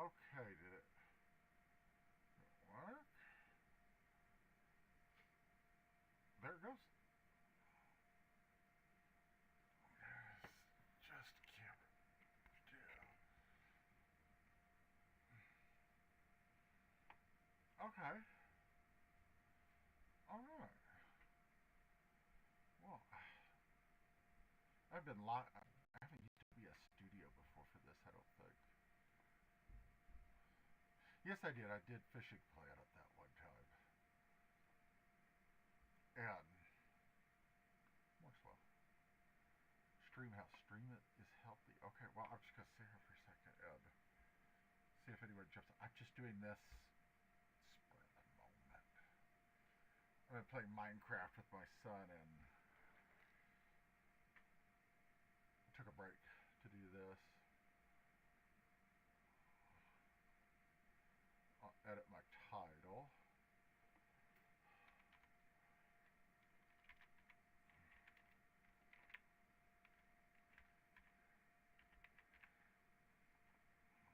Okay, did it work? There it goes. Yes, just can't do. Okay. Alright. Well, I haven't used to be a studio before for this, I don't think. Yes, I did. I did Fishing Planet that one time. And, more slow. Stream how stream it is healthy. Okay, well, I'm just going to sit here for a second and see if anyone jumps. I'm just doing this spur of the moment. I've been playing Minecraft with my son and took a break to do this. I'll edit my title.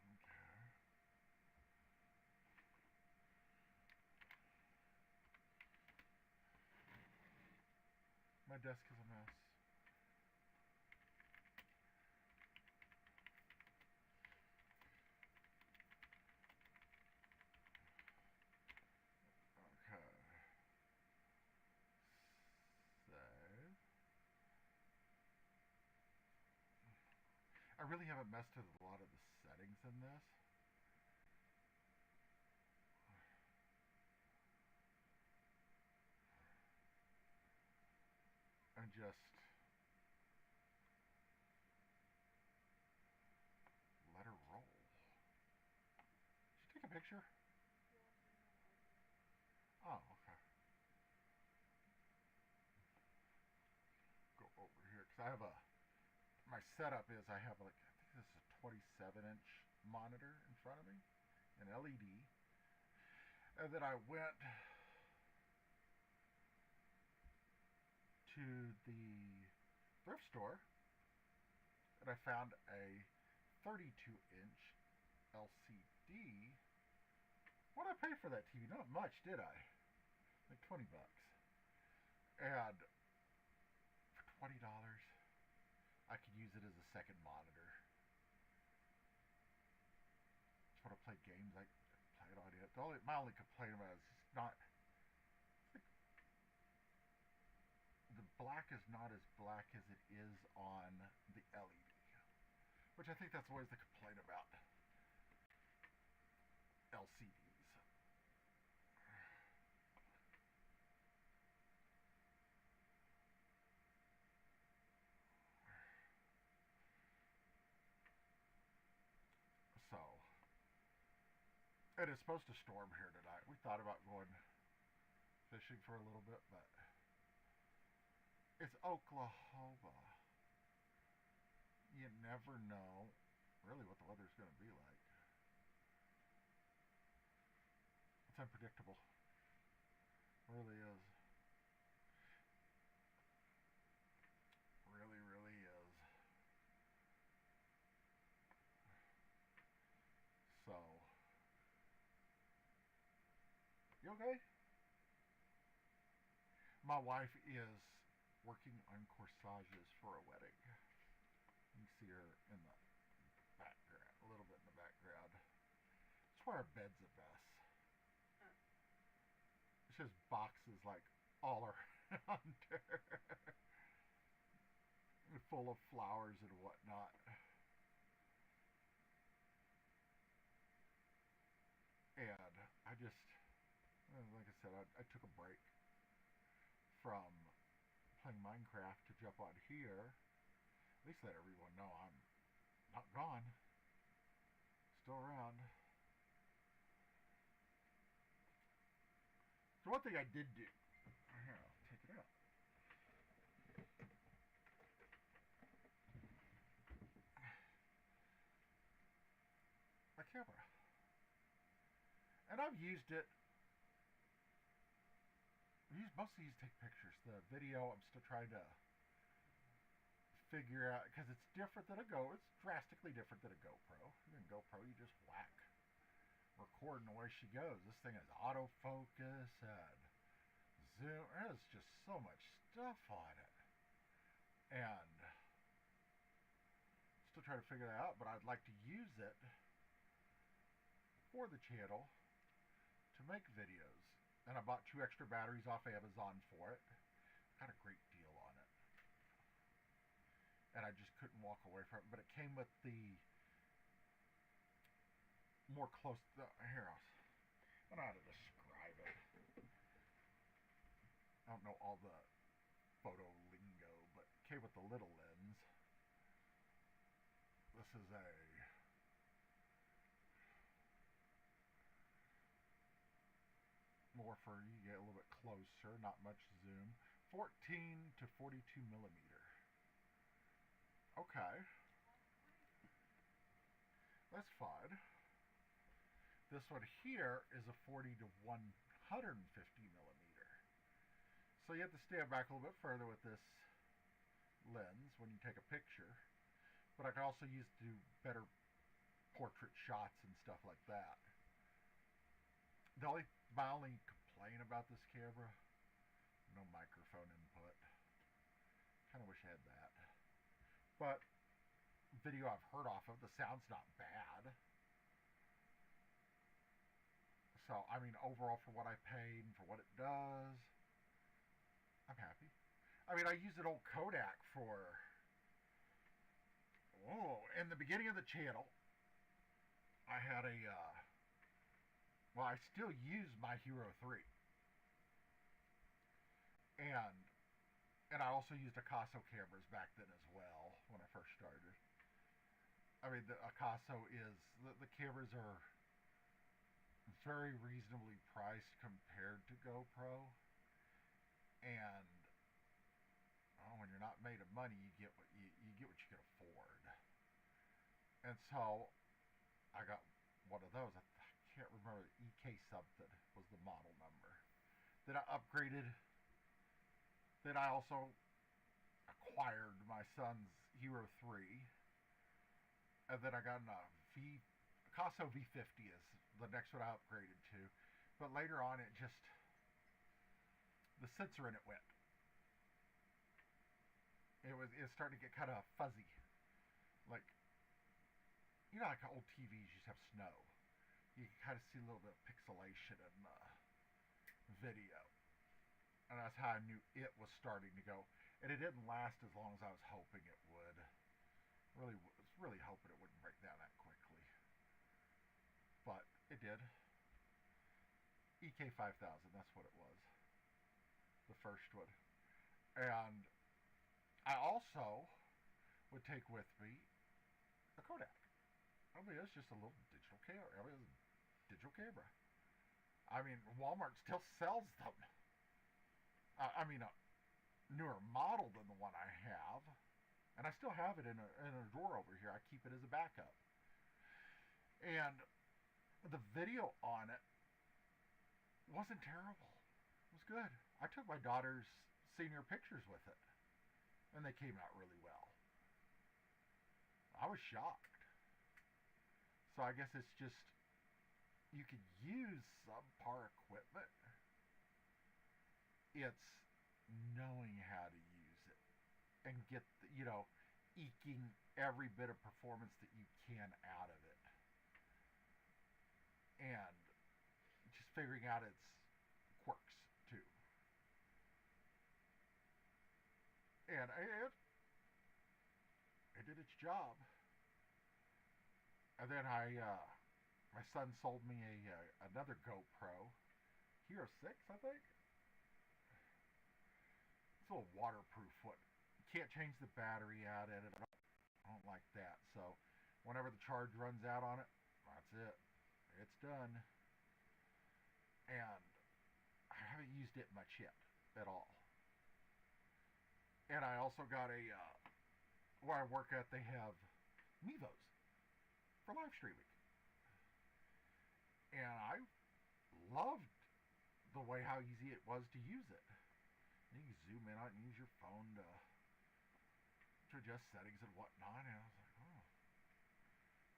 Okay. My desk is a mess. Okay. Save. I really haven't messed with a lot of the settings in this. And just let her roll. Did you take a picture? Oh, okay. Go over here because I have my setup is I have like, I think this is a 27-inch monitor in front of me, an LED, and then I went to the thrift store and I found a 32-inch LCD. What did I pay for that TV? Not much, did I? Like 20 bucks. And for $20, I could use it as a second monitor. Just want to play games. I play it on it. My only complaint about it is it's not. The black is not as black as it is on the LED, which I think that's always the complaint about LCDs. So, it is supposed to storm here tonight. We thought about going fishing for a little bit, but it's Oklahoma. You never know really what the weather's going to be like. It's unpredictable. It really is. Really, really is. So, you okay? My wife is working on corsages for a wedding. You can see her in the background, a little bit in the background. That's why our bed's a mess. It's just boxes like all around her, full of flowers and whatnot. And I just, like I said, I took a break from playing Minecraft to jump on here. At least let everyone know I'm not gone. Still around. So one thing I did do, here, I'll take it out. My camera. And I've used it. I've used mostly to take pictures. The video, I'm still trying to figure out, because it's different than a GoPro. It's drastically different than a GoPro. In GoPro, you just whack recording the way she goes. This thing has autofocus and zoom. There's just so much stuff on it. And still trying to figure that out, but I'd like to use it for the channel to make videos. And I bought 2 extra batteries off Amazon for it. Got a great deal on it. And I just couldn't walk away from it. But it came with the more close to here. I don't know how to describe it. I don't know all the photo lingo, but it came with the little lens. This is a more for you get a little bit closer, not much zoom. 14 to 42 millimeter. Okay. That's fine. This one here is a 40 to 150 millimeter. So you have to stand back a little bit further with this lens when you take a picture. But I can also use it to do better portrait shots and stuff like that. My only complaint about this camera, no microphone input. Kind of wish I had that. But video I've heard off of, the sound's not bad. So, I mean, overall for what I paid and for what it does, I'm happy. I mean, I used an old Kodak for, in the beginning of the channel, I had a, well, I still use my Hero 3. And I also used Akaso cameras back then as well, when I first started. I mean, the Akaso is, the cameras are very reasonably priced compared to GoPro. And when you're not made of money, you get what you get what you can afford. And so I got one of those. I can't remember, EK something was the model number. Then I upgraded. Then I also acquired my son's Hero 3. And then I got a Picasso V50 is the next one I upgraded to. But later on it just, the sensor in it went. It was starting to get kind of fuzzy. Like, you know, like old TVs used to have snow. You can kind of see a little bit of pixelation in the video. And that's how I knew it was starting to go. And it didn't last as long as I was hoping it would. Was really hoping it wouldn't break down that quickly. But it did. EK 5000, that's what it was. The first one. And I also would take with me a Kodak. I mean, it's just a little digital camera. I mean, it's a digital camera. I mean, Walmart still sells them. I mean, a newer model than the one I have. And I still have it in a drawer over here. I keep it as a backup. And the video on it wasn't terrible. It was good. I took my daughter's senior pictures with it. And they came out really well. I was shocked. So I guess it's just, you could use subpar equipment. It's knowing how to use it. And get, eking every bit of performance that you can out of it. And just figuring out its quirks, too. And it did its job. And then my son sold me another GoPro, Hero 6, I think. It's a little waterproof one. You can't change the battery out in it. I don't like that. So whenever the charge runs out on it, that's it. It's done. And I haven't used it much yet at all. And I also got where I work at, they have Mevos for live streaming. And I loved the way how easy it was to use it. You can zoom in on it and use your phone to adjust settings and whatnot. And I was like, I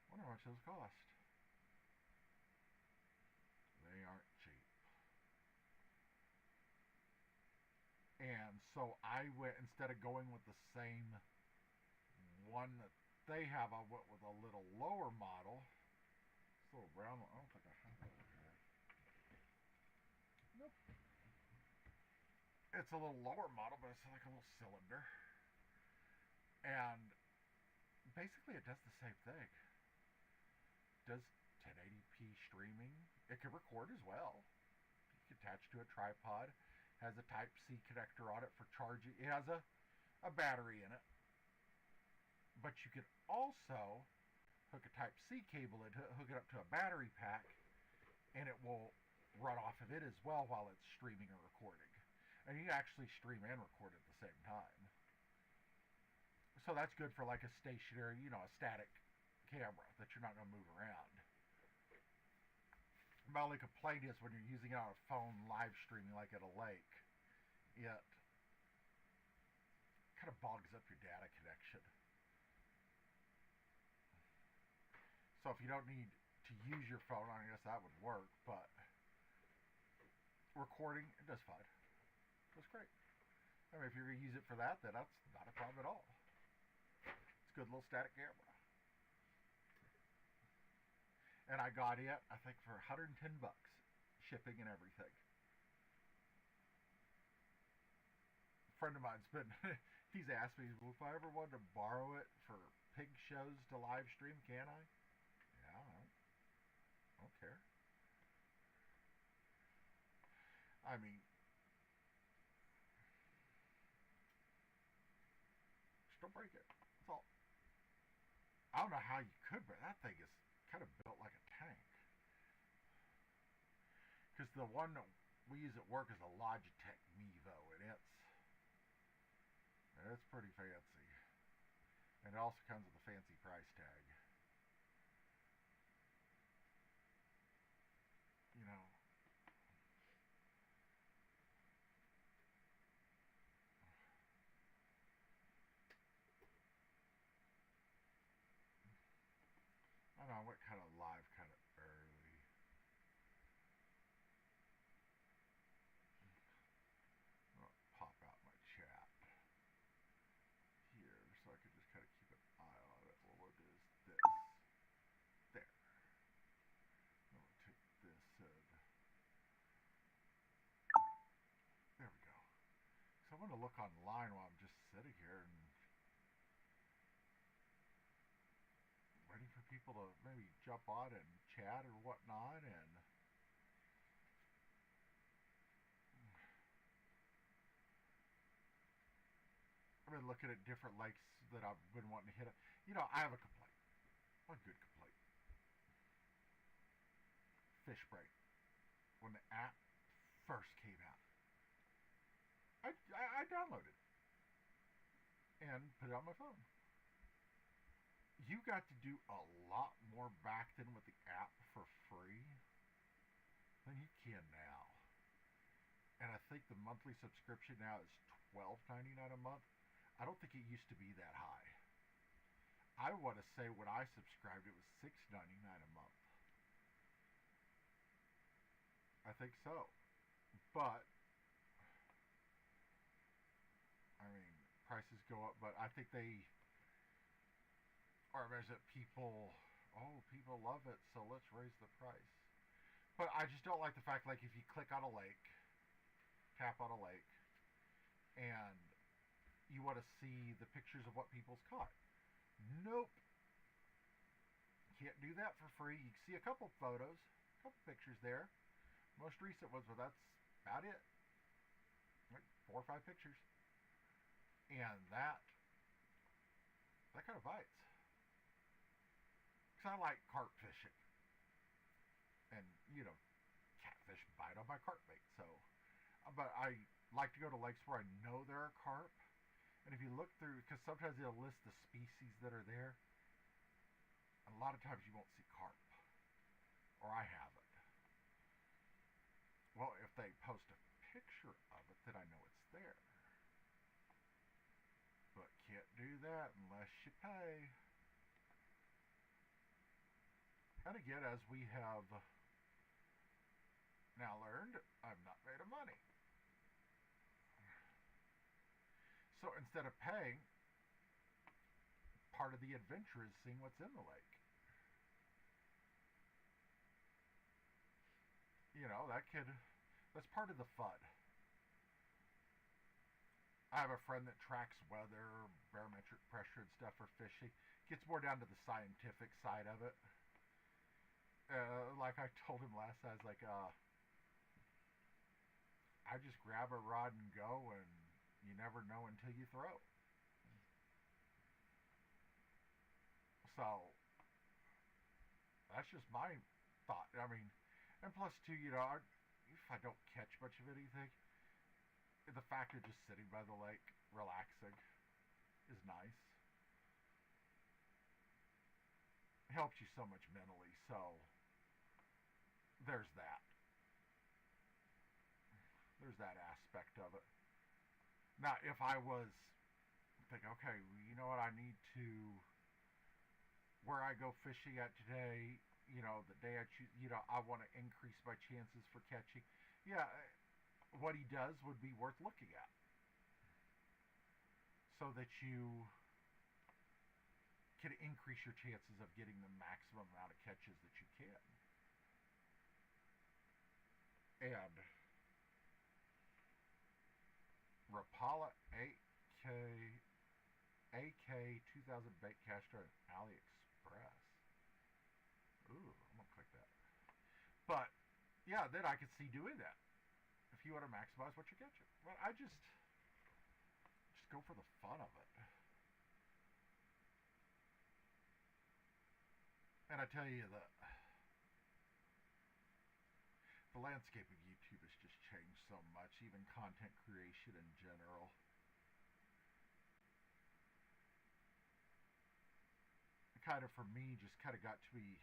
wonder how much those cost. They aren't cheap. And so I went, instead of going with the same one that they have, I went with a little lower model. This little brown one, I don't think I have it over here. Nope. It's a little lower model, but it's like a little cylinder. And basically it does the same thing. It does 1080p streaming. It can record as well. You can attach to a tripod. Has a Type-C connector on it for charging. It has a battery in it. But you can also hook a Type-C cable and hook it up to a battery pack, and it will run off of it as well while it's streaming or recording. And you actually stream and record at the same time. So that's good for like a stationary, a static camera that you're not going to move around. My only complaint is when you're using it on a phone live streaming like at a lake, it kind of bogs up your data connection. So if you don't need to use your phone, I guess that would work, but recording, it does fine. It was great. I mean, if you're going to use it for that, then that's not a problem at all. It's a good little static camera. And I got it, I think, for $110, shipping and everything. A friend of mine's been, he's asked me, well, if I ever wanted to borrow it for pig shows to live stream, can I? Yeah, I don't care. I mean, just don't break it. That's all. I don't know how you could, but that thing is kind of built like a tank. Because the one that we use at work is a Logitech Mevo, and it's pretty fancy. And it also comes with a fancy price tag. You know, I don't know what kind of live kind of early. I'll pop out my chat here so I can just kind of keep an eye on it. Well, what is this? There. I'm going to take this and there we go. So I'm going to look online while I'm just sitting here and waiting for people to maybe jump on and chat or whatnot, and I've been looking at different lakes that I've been wanting to hit. I have a complaint. A good complaint. Fish break. When the app first came out, I downloaded it and put it on my phone. You got to do a lot more back then with the app for free than you can now. And I think the monthly subscription now is $12.99 a month. I don't think it used to be that high. I want to say when I subscribed it was $6.99 a month. I think so. But I mean, prices go up, but I think they are that people love it, so let's raise the price. But I just don't like the fact, like, if you click on a lake, tap on a lake, and you want to see the pictures of what people's caught. Nope. Can't do that for free. You can see a couple photos, a couple pictures there. Most recent ones, but that's about it. Like 4 or 5 pictures. And that kind of bites. Because I like carp fishing. And, catfish bite on my carp bait. So, but I like to go to lakes where I know there are carp. And if you look through, because sometimes they'll list the species that are there. A lot of times you won't see carp. Or I haven't. Well, if they post a picture of it, then I know it's there. But can't do that unless you pay. And again, as we have Now learned, I'm not made of money. So instead of paying, part of the adventure is seeing what's in the lake. You know, that's part of the fun. I have a friend that tracks weather, barometric pressure, and stuff for fishing. Gets more down to the scientific side of it. Like I told him last time, I was like, I just grab a rod and go, and you never know until you throw. So that's just my thought. I mean, and plus too, if I don't catch much of anything, the fact of just sitting by the lake, relaxing, is nice. It helps you so much mentally. So there's that. There's that aspect of it. Now, if I was thinking, okay, well, you know what, I need to where I go fishing at today, the day I choose, I want to increase my chances for catching. Yeah, what he does would be worth looking at so that you can increase your chances of getting the maximum amount of catches that you can. And Rapala 8K AK 2000 bait caster on AliExpress. Ooh, I'm gonna click that. But yeah, then I could see doing that if you want to maximize what you're catching. But I just go for the fun of it. And I tell you, the landscape of YouTube has just changed so much, even content creation in general. It kind of, for me, just kind of got to be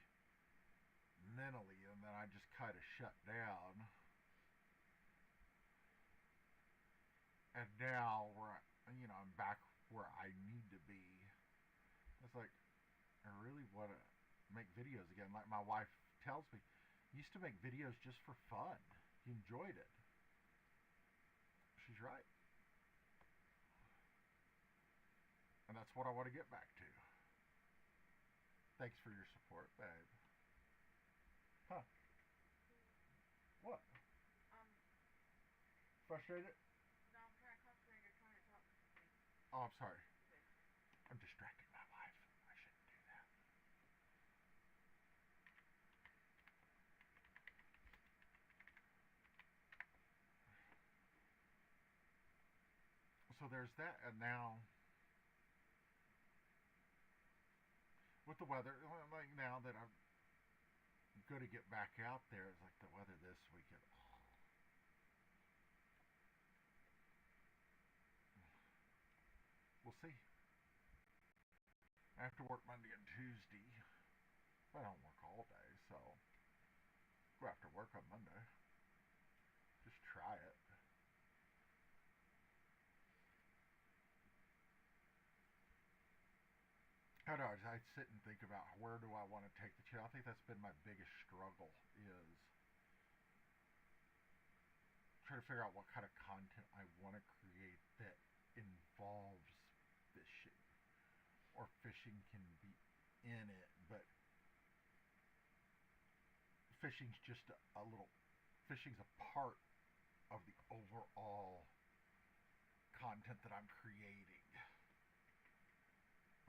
mentally, and then I just kind of shut down. And now, I'm back where I need to be. It's like, I really want to make videos again. Like my wife tells me, you used to make videos just for fun. You enjoyed it. She's right. And that's what I want to get back to. Thanks for your support, babe. Huh? What? Frustrated? No, I'm trying to concentrate. You're trying to talk to me. Oh, I'm sorry. Okay. I'm distracting my wife. I shouldn't do that. So there's that, and now with the weather, like now that I'm going to get back out there, it's like the weather this weekend. We'll see. I have to work Monday and Tuesday. I don't work all day, so go after work on Monday. Just try it. I don't know. I sit and think about where do I want to take the channel. I think that's been my biggest struggle is trying to figure out what kind of content I want to create that involves fishing, or fishing can be in it, but fishing's just a little. Fishing's a part of the overall content that I'm creating,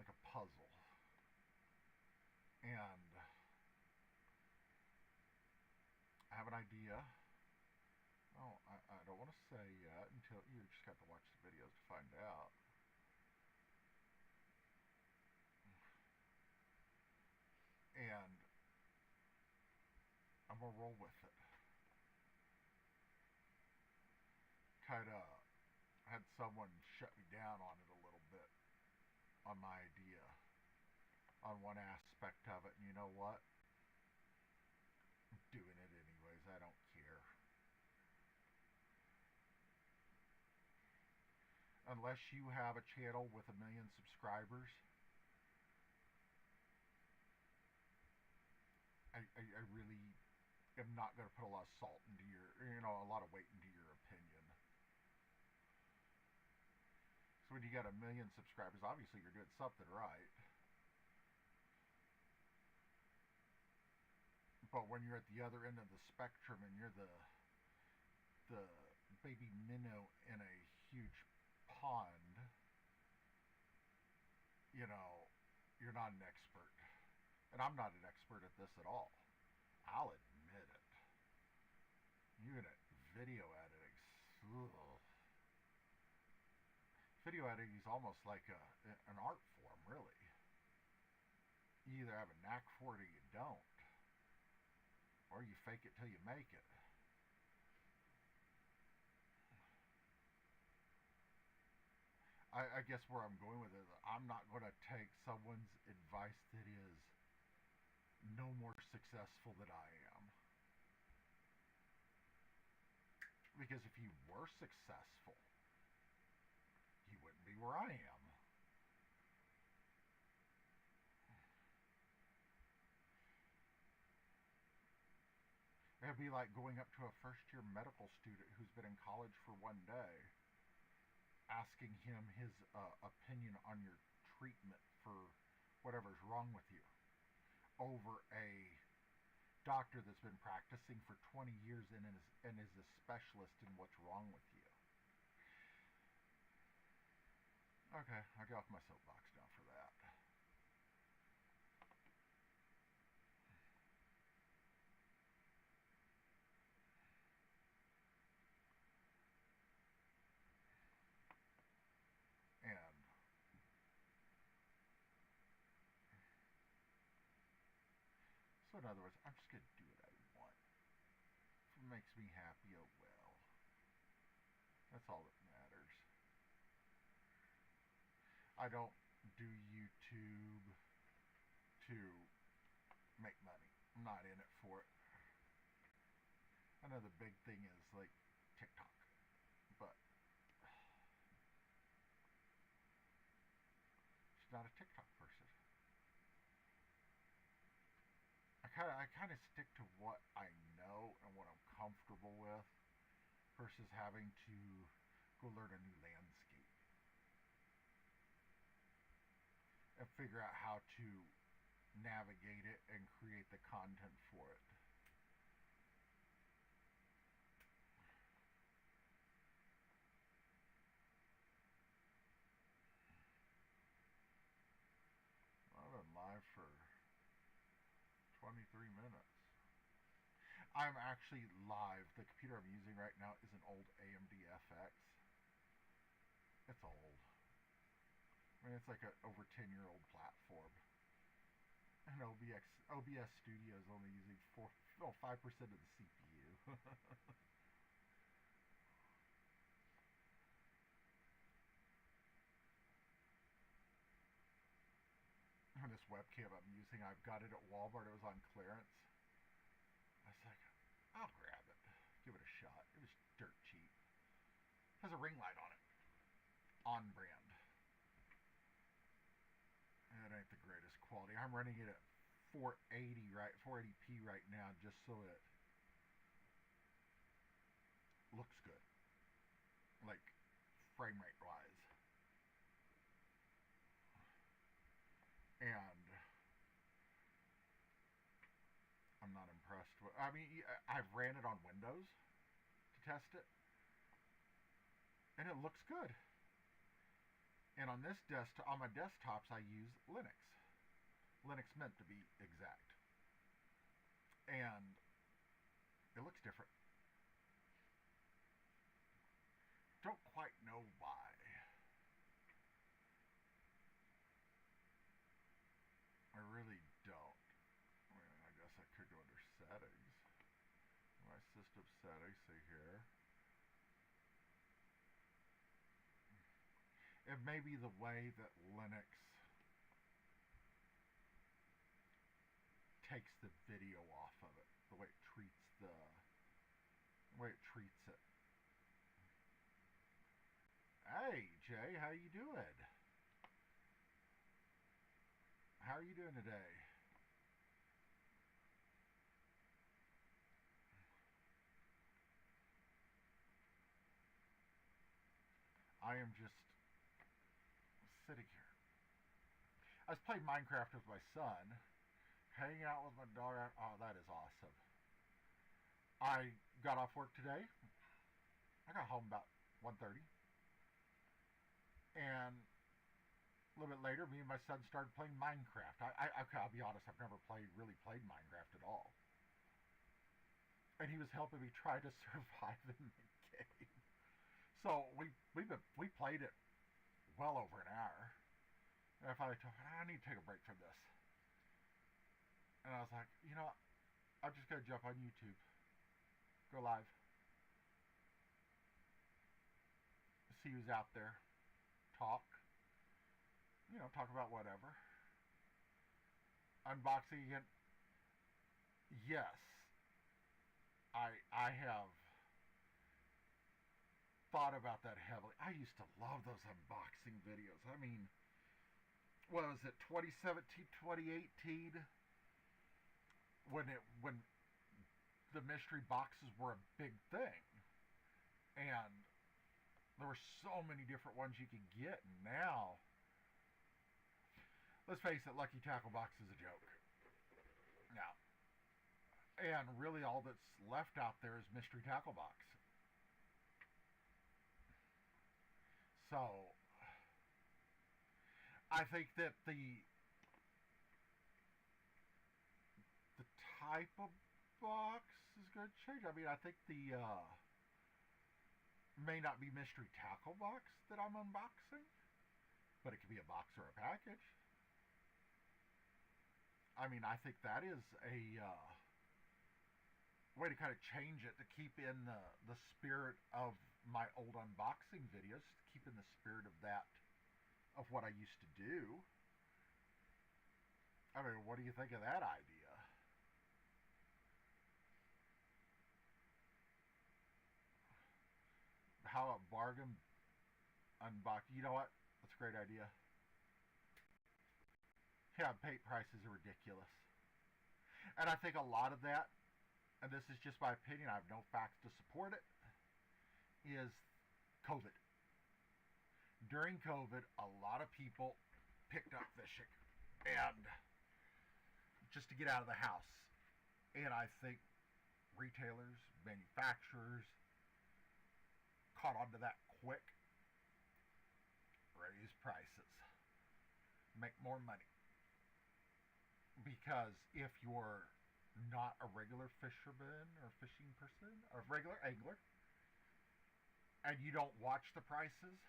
like a puzzle. And I have an idea. Oh, I don't want to say yet until you just got to watch the videos to find out. And I'm gonna roll with it. Kind of had someone shut me down on it a little bit on my idea on one aspect of it, and you know what? I'm doing it anyways. I don't care. Unless you have a channel with 1 million subscribers, I really am not going to put a lot of salt into your, a lot of weight into your opinion. So when you got 1 million subscribers, obviously you're doing something right. But when you're at the other end of the spectrum and you're the baby minnow in a huge pond, you know, you're not an expert. And I'm not an expert at this at all. I'll admit it. Even at video editing, ugh. Video editing is almost like an art form, really. You either have a knack for it or you don't. Or you fake it till you make it. I guess where I'm going with it, I'm not going to take someone's advice that is no more successful than I am. Because if you were successful, you wouldn't be where I am. It'd be like going up to a first year medical student who's been in college for 1 day, asking him his opinion on your treatment for whatever's wrong with you over a doctor that's been practicing for 20 years and is a specialist in what's wrong with you. Okay, I'll get off my soapbox now for that. And so in other words, I'm just going to do what I want. If it makes me happy, oh well. That's all that matters. I don't do YouTube to make money. I'm not in it for it. I know the big thing is like TikTok, but she's not a TikTok person. I kind of stick to what I know and what I'm comfortable with versus having to go learn a new landscape and figure out how to navigate it and create the content for it. I've been live for 23 minutes. I'm actually live. The computer I'm using right now is an old AMD FX. It's old. I mean, it's like an over 10-year-old platform. And OBS Studio is only using 5% of the CPU. And this webcam I'm using, I've got it at Walmart. It was on clearance. I was like, I'll grab it, give it a shot. It was dirt cheap. It has a ring light on it, on brand. And it ain't the greatest quality. I'm running it at 480p right now, just so it looks good, like frame rate wise. And I'm not impressed with. I mean, I've ran it on Windows to test it, and it looks good. And on this desktop, on my desktops, I use Linux. Linux Mint to be exact. And it looks different. Don't quite know why. I really don't. I mean, I guess I could go under settings. My system settings, see here. It may be the way that Linux takes the video off of it, the way it treats it. Hey, Jay, how you doing? How are you doing today? I am just sitting here. I was playing Minecraft with my son, hanging out with my dog. Oh, that is awesome. I got off work today. I got home about 1:30, and a little bit later, me and my son started playing Minecraft. I'll be honest, I've never really played Minecraft at all. And he was helping me try to survive in the game. So we played it well over an hour. And I finally told him, I need to take a break from this. And I was like, I'm just gonna jump on YouTube, go live, see who's out there, talk, talk about whatever. Unboxing again. Yes, I have thought about that heavily. I used to love those unboxing videos. I mean, what was it, 2017, 2018? When the mystery boxes were a big thing. And there were so many different ones you could get. And now, let's face it, Lucky Tackle Box is a joke. Now, and really all that's left out there is Mystery Tackle Box. So, I think that the type of box is going to change. I mean, I think the may not be Mystery Tackle Box that I'm unboxing, but it could be a box or a package. I mean, I think that is a way to kind of change it, to keep in the spirit of my old unboxing videos, to keep in the spirit of that, of what I used to do. I mean, what do you think of that idea? How a bargain unbox? You know what? That's a great idea. Yeah, paint prices are ridiculous. And I think a lot of that, and this is just my opinion, I have no facts to support it, is COVID. During COVID, a lot of people picked up fishing and just to get out of the house. And I think retailers, manufacturers caught on to that quick, raise prices, make more money. Because if you're not a regular fisherman or fishing person or regular angler and you don't watch the prices,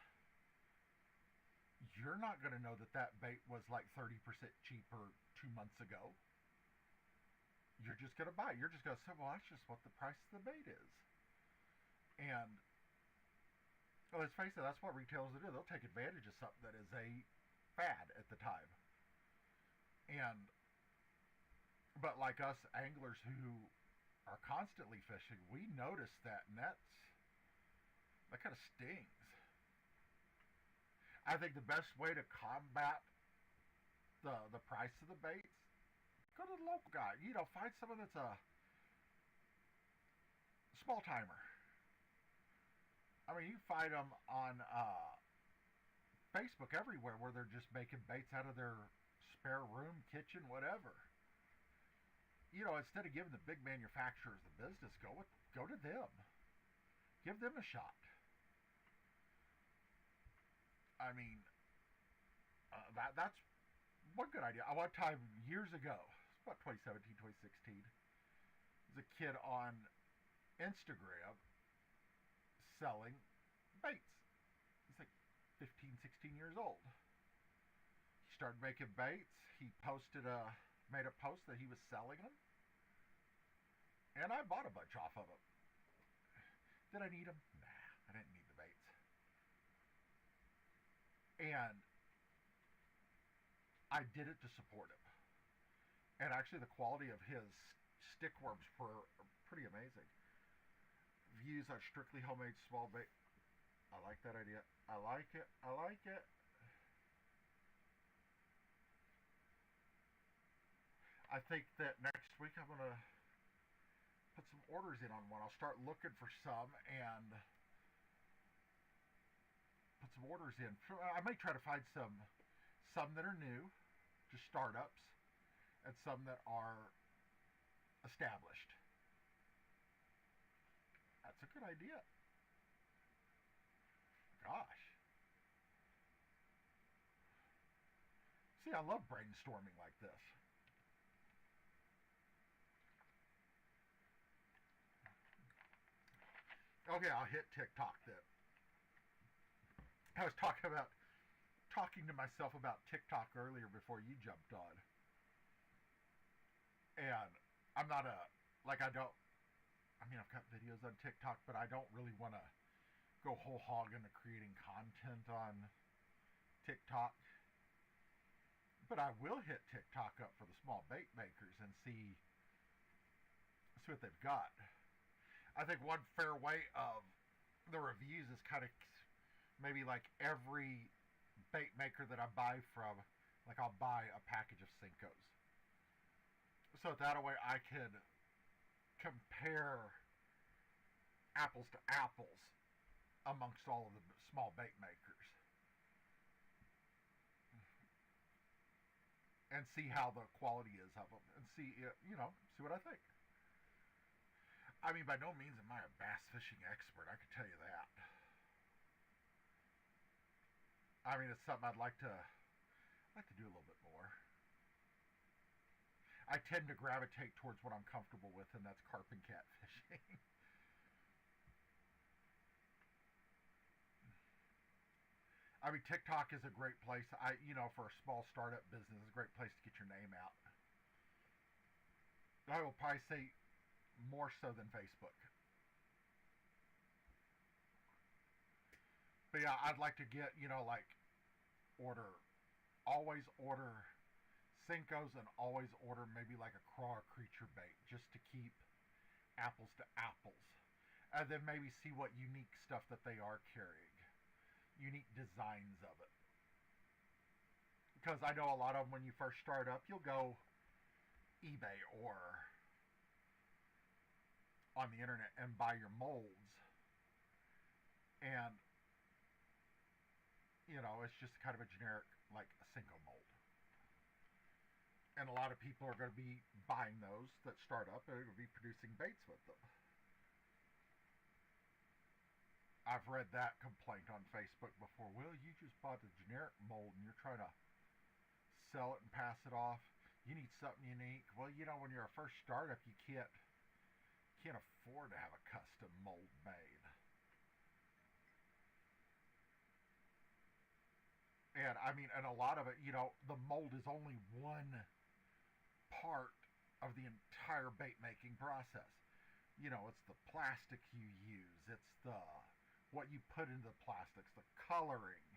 you're not going to know that that bait was like 30% cheaper 2 months ago. You're just going to buy it. You're just going to say, well, that's just what the price of the bait is. And well, let's face it, that's what retailers will do. They'll take advantage of something that is a fad at the time. But like us anglers who are constantly fishing, we notice that, and that kind of stings. I think the best way to combat the price of the baits, go to the local guy. Find someone that's a small timer. I mean, you find them on Facebook everywhere where they're just making baits out of their spare room, kitchen, whatever. Instead of giving the big manufacturers the business, go to them. Give them a shot. I mean, that's one good idea. One time, years ago, about 2017, 2016, there's a kid on Instagram selling baits. He's like 15, 16 years old. He started making baits. He made a post that he was selling them. And I bought a bunch off of them. Did I need them? Nah, I didn't need the baits. And I did it to support him. And actually the quality of his stick worms were pretty amazing. Views on strictly homemade small bait. I like that idea. I like it. I like it. I think that next week I'm going to put some orders in on one. I'll start looking for some and put some orders in. I may try to find some that are new, just startups, and some that are established. That's a good idea. Gosh. See, I love brainstorming like this. Okay, I'll hit TikTok then. I was talking to myself about TikTok earlier before you jumped on. And I'm not I mean, I've got videos on TikTok, but I don't really want to go whole hog into creating content on TikTok. But I will hit TikTok up for the small bait makers and see what they've got. I think one fair way of the reviews is kind of maybe like every bait maker that I buy from, like I'll buy a package of Cincos. So that way I can compare apples to apples amongst all of the small bait makers and see how the quality is of them and see what I think. I mean, by no means am I a bass fishing expert, I can tell you that. I mean, it's something I'd like to do a little bit more. I tend to gravitate towards what I'm comfortable with, and that's carp and cat fishing. I mean, TikTok is a great place. For a small startup business, it's a great place to get your name out. I will probably say more so than Facebook. But yeah, I'd like to get, always order Cincos and always order maybe like a craw or creature bait just to keep apples to apples. And then maybe see what unique stuff that they are carrying. Unique designs of it. Because I know a lot of them, when you first start up, you'll go eBay or on the internet and buy your molds. And, it's just kind of a generic, like a Cinco mold. And a lot of people are going to be buying those that start up and are going to be producing baits with them. I've read that complaint on Facebook before. Well, you just bought the generic mold and you're trying to sell it and pass it off. You need something unique. Well, when you're a first startup, you can't afford to have a custom mold made. And I mean, and a lot of it, the mold is only one part of the entire bait making process. It's the plastic you use, it's what you put into the plastics, the coloring,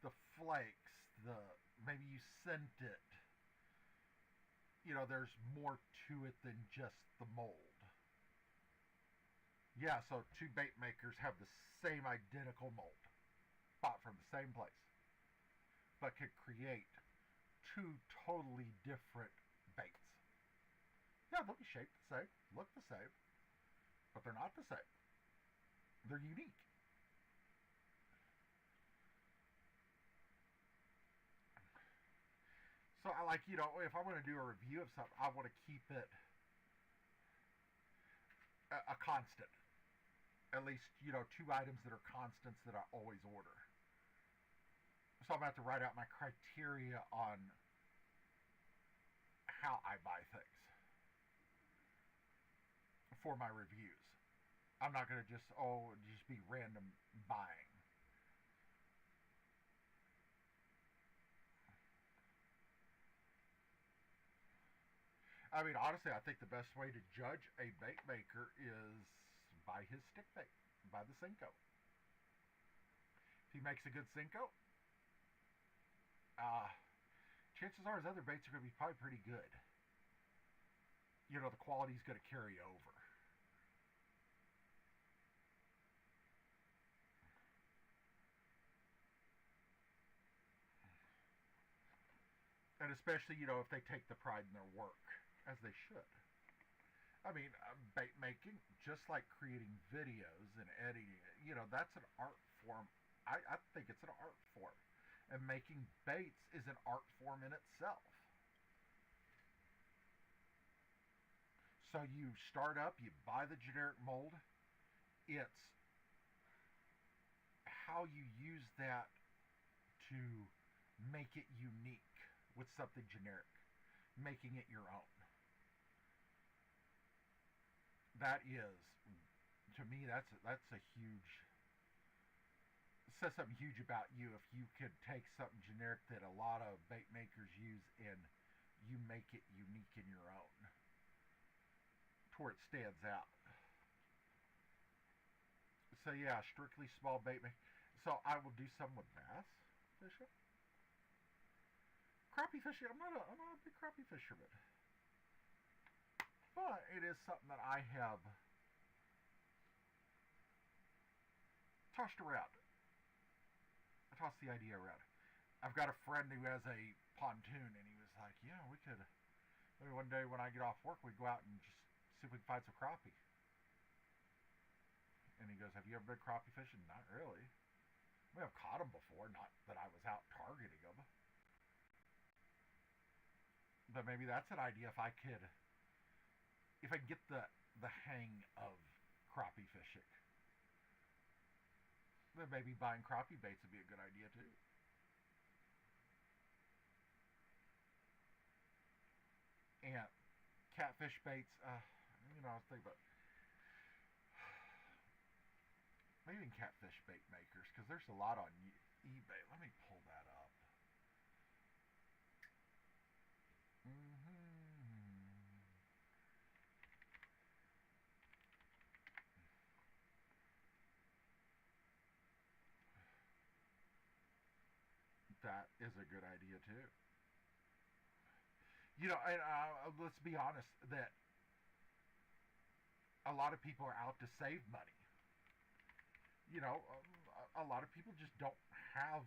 the flakes, maybe you scent it. There's more to it than just the mold. Yeah, so two bait makers have the same identical mold, bought from the same place, but could create two totally different baits. Yeah, they'll be shaped the same, look the same, but they're not the same. They're unique. So I if I want to do a review of something, I want to keep it a constant. At least, two items that are constants that I always order. So I'm going to have to write out my criteria on how I buy things for my reviews. I'm not going to just be random buying. I mean, honestly, I think the best way to judge a bait maker is by his stick bait, by the Cinco. If he makes a good Cinco, chances are his other baits are going to be probably pretty good. The quality's going to carry over. And especially, if they take the pride in their work, as they should. I mean, bait making, just like creating videos and editing, that's an art form I think it's an art form. And making baits is an art form in itself. So you start up, you buy the generic mold. It's how you use that to make it unique with something generic, making it your own. That is, to me, that's a huge, says something huge about you if you could take something generic that a lot of bait makers use and you make it unique in your own to where it stands out. So yeah, strictly small bait maker. So I will do some with bass fishing. Crappie fishing, I'm not a big crappie fisherman. But it is something that I have tossed around. I tossed the idea around. I've got a friend who has a pontoon, and he was like, "Yeah, we could maybe one day when I get off work, we'd go out and just see if we can find some crappie." And he goes, "Have you ever been crappie fishing?" Not really. I mean, I've caught them before, not that I was out targeting them. But maybe that's an idea if I get the hang of crappie fishing, then maybe buying crappie baits would be a good idea too. And catfish baits, I was thinking about maybe in catfish bait makers because there's a lot on eBay. Let me pull that up. Mm-hmm. That is a good idea too. And let's be honest that a lot of people are out to save money. A lot of people just don't have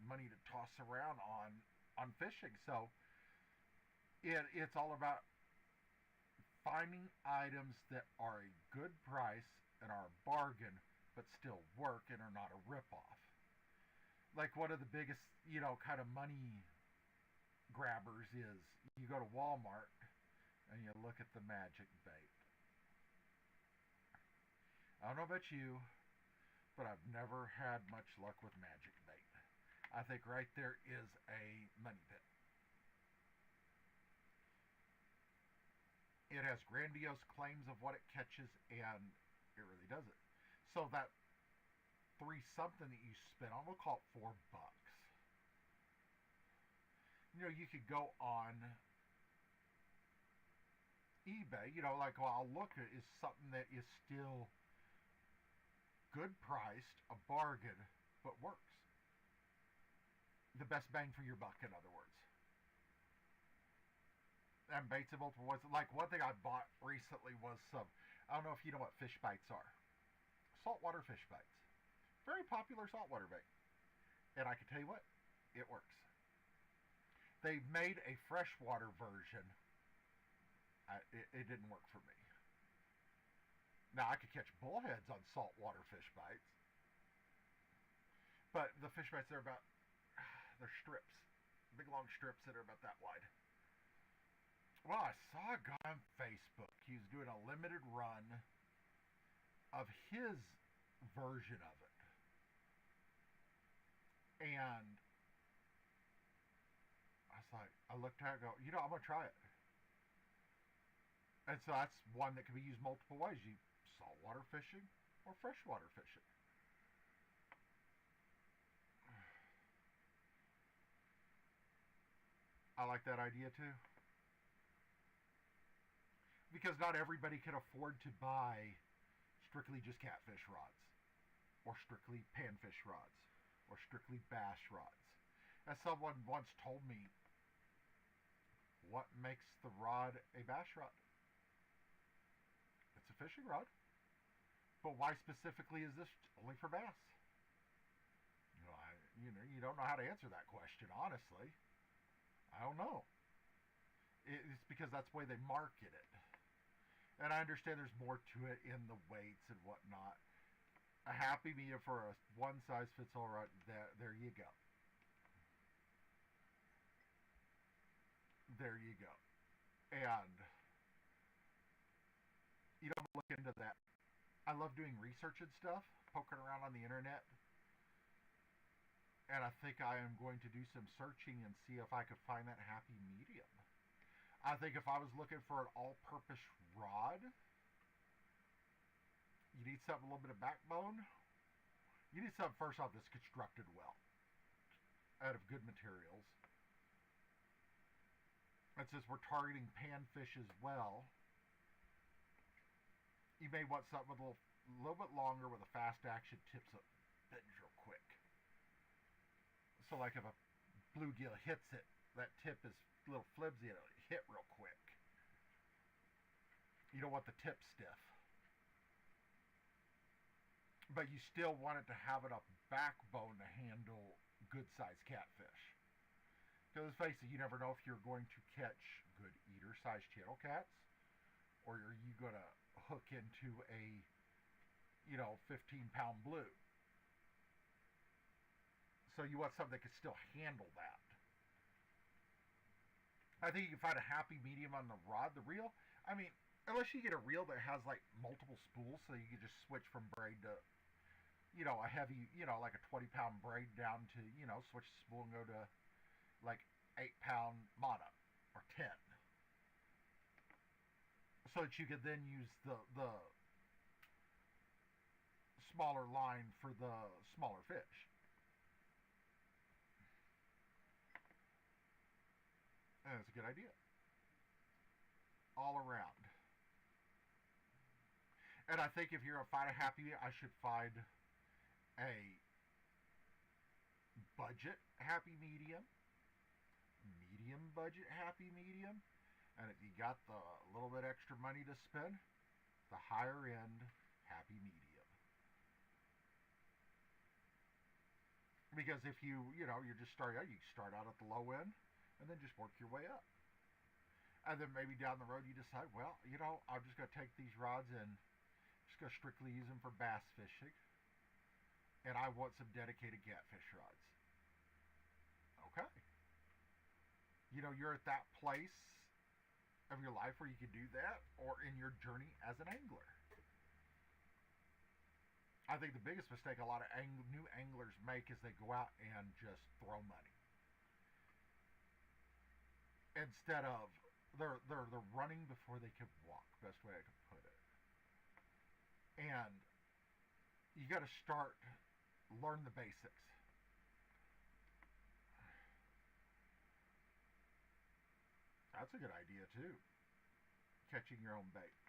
money to toss around on fishing. So it's all about finding items that are a good price and are a bargain, but still work and are not a ripoff. Like one of the biggest, kind of money grabbers is you go to Walmart and you look at the magic bait. I don't know about you, but I've never had much luck with magic bait. I think right there is a money pit. It has grandiose claims of what it catches, and it really does it. So that three something that you spent on, we'll call it $4. You could go on eBay. Like well, I'll look at is something that is still good priced, a bargain, but works. The best bang for your buck, in other words. And baits in multiple ways. Like one thing I bought recently was some. I don't know if you know what fish bites are. Saltwater fish bites. Very popular saltwater bait. And I can tell you what, it works. They made a freshwater version. It didn't work for me. Now I could catch bullheads on saltwater fish bites, but the fish bites they're strips, big long strips that are about that wide. Well, I saw a guy on Facebook. He was doing a limited run of his version of it, and I looked at it and go, I'm gonna try it. And so that's one that can be used multiple ways. You saltwater fishing or freshwater fishing. I like that idea too. Because not everybody can afford to buy strictly just catfish rods, or strictly panfish rods, or strictly bass rods. As someone once told me, what makes the rod a bass rod? It's a fishing rod. But why specifically is this only for bass? You don't know how to answer that question, honestly. I don't know. It's because that's the way they market it. And I understand there's more to it in the weights and whatnot. A happy medium for a one size fits all. Right there you go. There you go. And you don't look into that. I love doing research and stuff, poking around on the internet, and I think I am going to do some searching and see if I could find that happy medium. I think if I was looking for an all-purpose rod, you need something a little bit of backbone. You need something first off that's constructed well, out of good materials. And since we're targeting panfish as well, you may want something with a little bit longer with a fast action tips that bends real quick. So like if a bluegill hits it, that tip is a little flimsy and it'll hit real quick. You don't want the tip stiff. But you still want it to have enough backbone to handle good-sized catfish. Because let's face it, you never know if you're going to catch good eater-sized channel cats, or are you going to hook into a, 15-pound blue. So you want something that can still handle that. I think you can find a happy medium on the rod, the reel. I mean, unless you get a reel that has like multiple spools, so you can just switch from braid to, a heavy, like a 20-pound braid down to, switch the spool and go to like 8-pound mono or 10. So that you could then use the smaller line for the smaller fish. And it's a good idea. All around. And I think if you're a find a happy, I should find a budget happy medium, medium budget happy medium, and if you got the little bit extra money to spend, the higher end happy medium. Because if you're just starting out, you start out at the low end and then just work your way up. And then maybe down the road you decide, well, I'm just going to take these rods and just going to strictly use them for bass fishing. And I want some dedicated catfish rods. Okay. You're at that place of your life where you can do that, or in your journey as an angler. I think the biggest mistake a lot of new anglers make is they go out and just throw money. Instead of, they're running before they can walk, best way I can put it. And you got to learn the basics. That's a good idea too. Catching your own bait.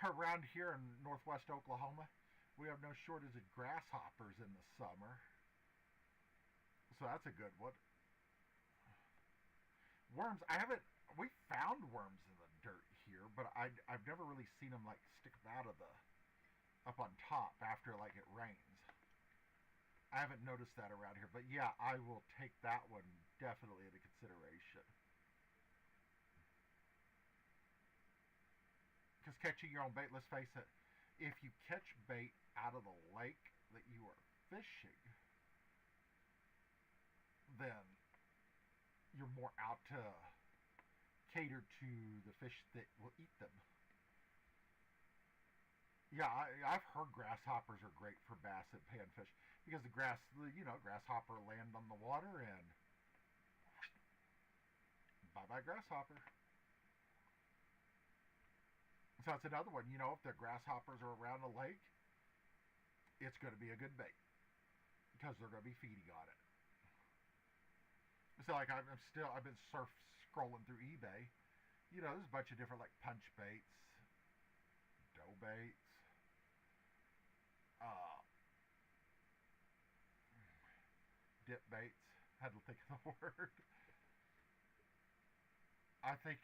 Around here in northwest Oklahoma, we have no shortage of grasshoppers in the summer. So that's a good one. Worms, we found worms in the dirt here, but I've never really seen them like stick out of up on top after like it rains. I haven't noticed that around here, but yeah, I will take that one definitely into consideration. Because catching your own bait, let's face it, if you catch bait out of the lake that you are fishing, then you're more out to cater to the fish that will eat them. Yeah, I've heard grasshoppers are great for bass and panfish because grasshopper land on the water and bye-bye grasshopper. So that's another one. If the grasshoppers are around a lake, it's going to be a good bait because they're going to be feeding on it. So like I've been scrolling through eBay. There's a bunch of different like punch baits, dough baits, dip baits. Had to think of the word. I think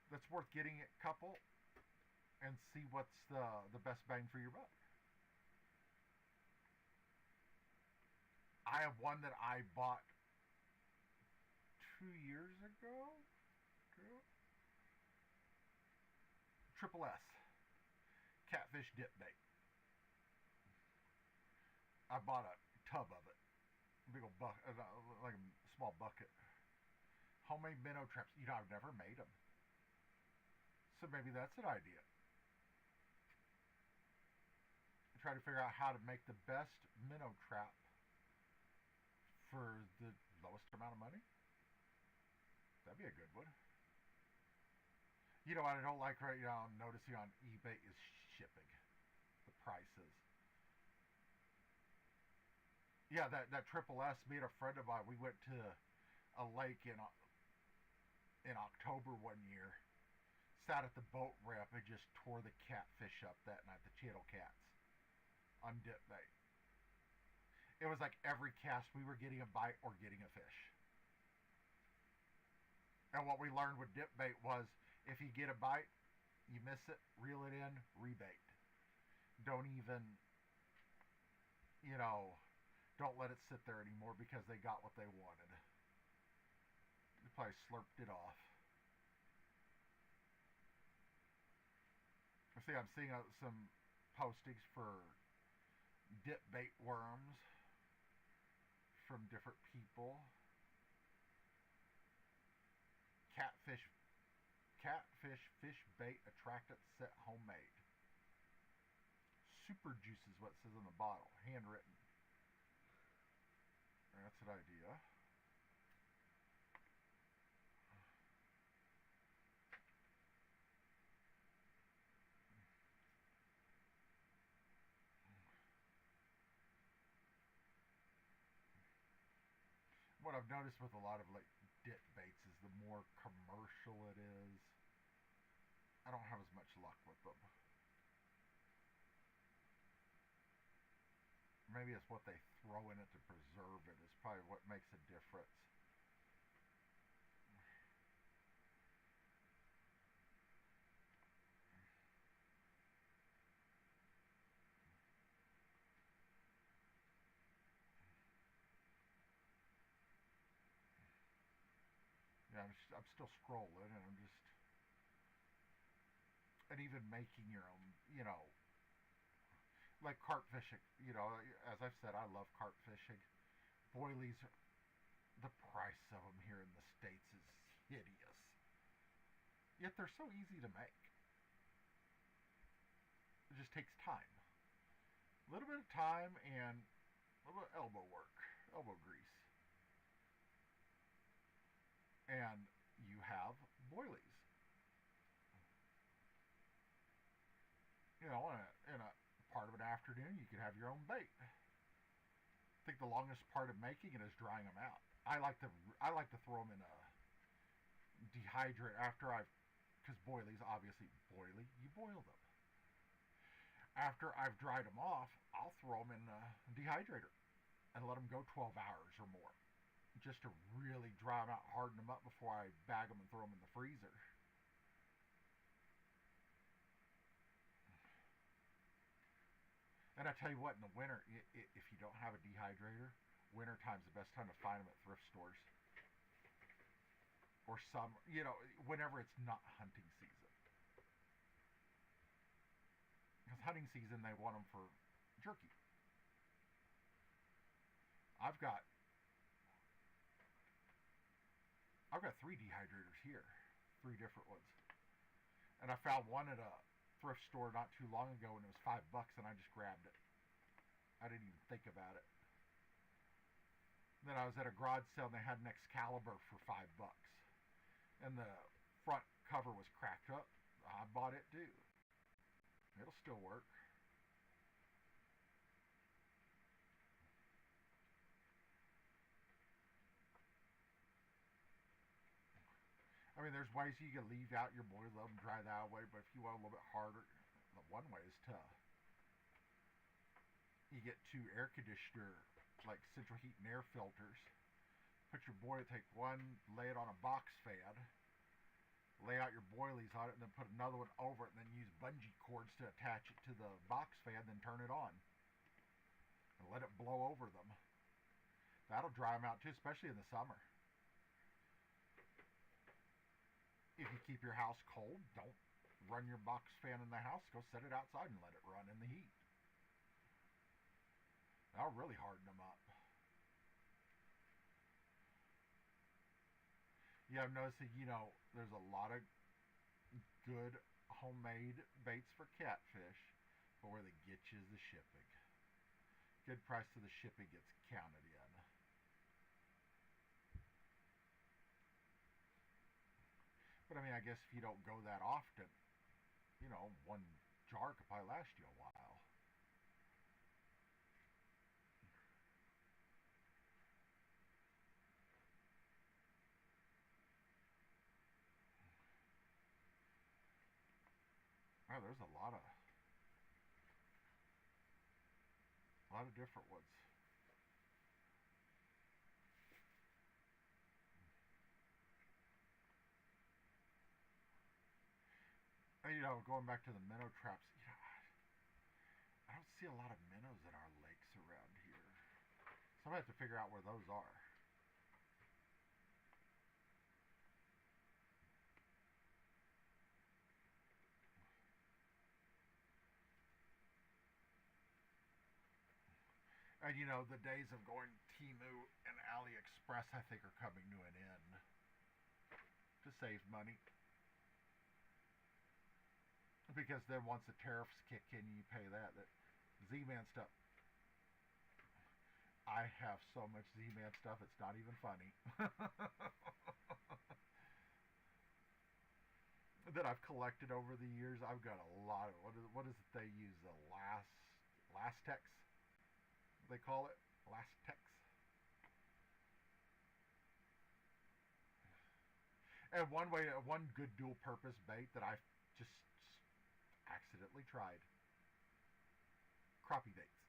that's worth getting a couple and see what's the best bang for your buck. I have one that I bought 2 years ago. Triple S catfish dip bait. I bought a tub of it, a big old bucket, like a small bucket. Homemade minnow traps. I've never made them, so maybe that's an idea. Try to figure out how to make the best minnow trap for the lowest amount of money. That'd be a good one. What I don't like right now, I'm noticing on eBay is shipping. The prices. Yeah, that Triple S. Me and a friend of mine, we went to a lake in October one year. Sat at the boat ramp and just tore the catfish up that night. The channel cats on dip bait. It was like every cast we were getting a bite or getting a fish. And what we learned with dip bait was if you get a bite, you miss it, reel it in, rebait. Don't even, don't let it sit there anymore because they got what they wanted. They probably slurped it off. See, I'm seeing some postings for dip bait worms from different people. Catfish fish bait attractant set homemade. Super juice is what it says on the bottle, handwritten. That's an idea. What I've noticed with a lot of like dip baits is the more commercial it is, I don't have as much luck with them. Maybe it's what they throw in it to preserve it is probably what makes a difference. Yeah, I'm still scrolling, and and even making your own, like carp fishing. As I've said, I love carp fishing. Boilies, the price of them here in the States is hideous. Yet they're so easy to make. It just takes time. A little bit of time and a little bit of elbow work, elbow grease. And you have boilies. In a part of an afternoon, you can have your own bait. I think the longest part of making it is drying them out. I like to throw them in a dehydrate after because boilies, obviously boily, you boil them. After I've dried them off, I'll throw them in a dehydrator and let them go 12 hours or more, just to really dry them out, harden them up before I bag them and throw them in the freezer. And I tell you what, in the winter, if you don't have a dehydrator, winter time's the best time to find them at thrift stores or summer. Whenever it's not hunting season. Because hunting season, they want them for jerky. I've got 3 dehydrators here, 3 different ones, and I found one at a thrift store not too long ago, and it was $5, and I just grabbed it. I didn't even think about it. Then I was at a garage sale, and they had an Excalibur for $5, and the front cover was cracked up. I bought it too. It'll still work. I mean, there's ways you can leave out your boilers, let them dry that way, but if you want a little bit harder, the one way is to you get 2 air conditioner, like central heat and air filters, put your boiler, take one, lay it on a box fan, lay out your boilies on it, and then put another one over it, and then use bungee cords to attach it to the box fan, then turn it on, and let it blow over them. That'll dry them out too, especially in the summer. If you keep your house cold, don't run your box fan in the house. Go set it outside and let it run in the heat. I'll really harden them up. Yeah, I'm noticing, there's a lot of good homemade baits for catfish, but where they get you is the shipping. Good price to the shipping gets counted in. But I mean, I guess if you don't go that often, one jar could probably last you a while. Oh, there's a lot of different ones. And, going back to the minnow traps, I don't see a lot of minnows in our lakes around here. So I have to figure out where those are. And the days of going Temu and AliExpress, I think, are coming to an end to save money. Because then once the tariffs kick in, you pay that. That Z-Man stuff. I have so much Z-Man stuff, it's not even funny. That I've collected over the years. I've got a lot of what is it they use, the Lastex they call it, Lastex. And one good dual purpose bait that I just accidentally tried, crappie baits,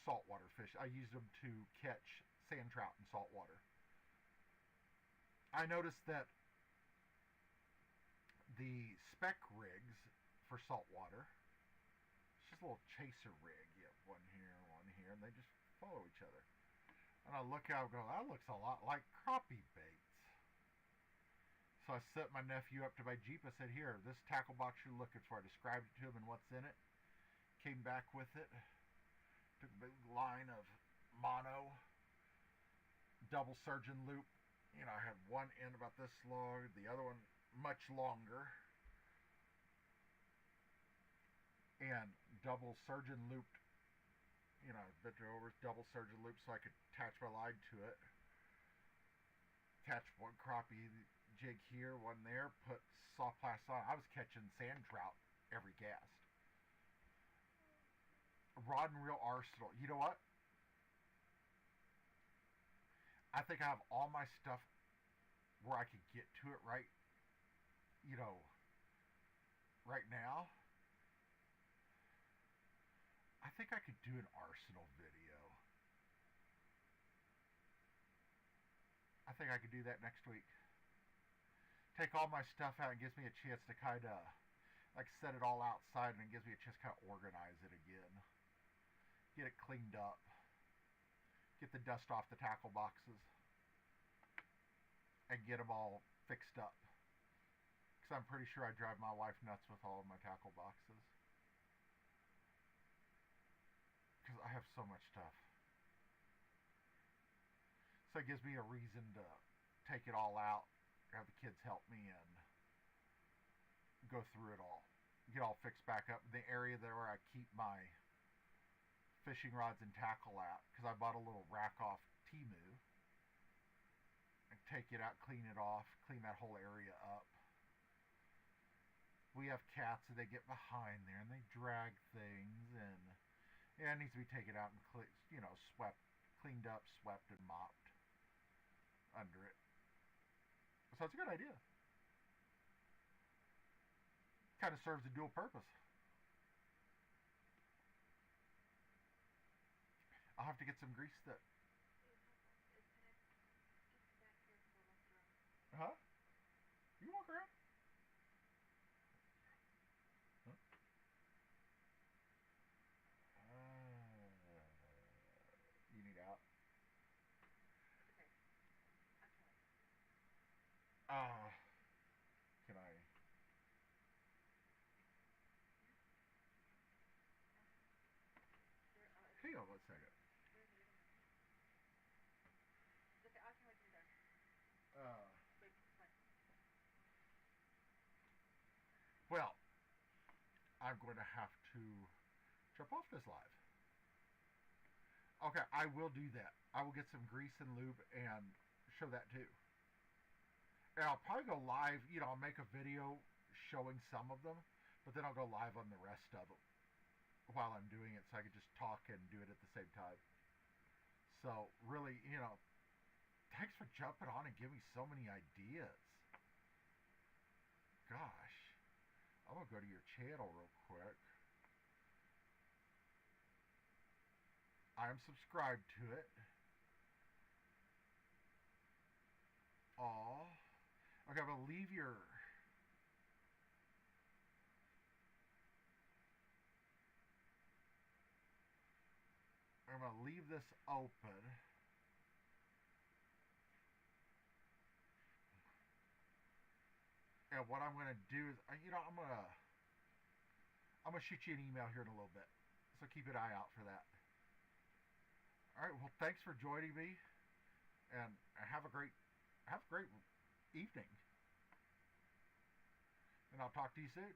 saltwater fish. I used them to catch sand trout in saltwater. I noticed that the spec rigs for saltwater, it's just a little chaser rig. You have one here, and they just follow each other. And I look out and go, that looks a lot like crappie baits. So I set my nephew up to my Jeep. I said, here, this tackle box you're looking for. I described it to him and what's in it. Came back with it. Took a big line of mono, double surgeon loop. I had one end about this long, the other one much longer. And double surgeon looped, bent it over, double surgeon loop so I could attach my line to it. Attach one crappie jig here, one there, put soft plastic on. I was catching sand trout every cast. Rod and reel arsenal. You know what? I think I have all my stuff where I could get to it you know, right now. I think I could do an arsenal video. I think I could do that next week. Take all my stuff out and gives me a chance to kind of set it all outside, and it gives me a chance to kind of organize it again. Get it cleaned up. Get the dust off the tackle boxes. And get them all fixed up. Because I'm pretty sure I drive my wife nuts with all of my tackle boxes. Because I have so much stuff. So it gives me a reason to take it all out, have the kids help me, and go through it all. Get all fixed back up. The area there where I keep my fishing rods and tackle at, because I bought a little rack off Temu. And take it out, clean it off, clean that whole area up. We have cats and they get behind there and they drag things, and it needs to be taken out and swept, cleaned up, swept, and mopped under it. So it's a good idea. Kind of serves a dual purpose. I'll have to get some grease that. Huh? You can walk around. Huh? You need out. Uh, can I? I'm going to have to jump off this live. Okay, I will do that. I will get some grease and lube and show that too. And I'll probably go live, I'll make a video showing some of them, but then I'll go live on the rest of them while I'm doing it so I can just talk and do it at the same time. So, really, thanks for jumping on and giving me so many ideas. Gosh. I'm going to go to your channel real quick. I'm subscribed to it. Aw. Okay, I'm going to leave your... I'm going to leave this open. And what I'm going to do is, I'm going to shoot you an email here in a little bit. So keep an eye out for that. All right, well, thanks for joining me. And have a great evening. And I'll talk to you soon.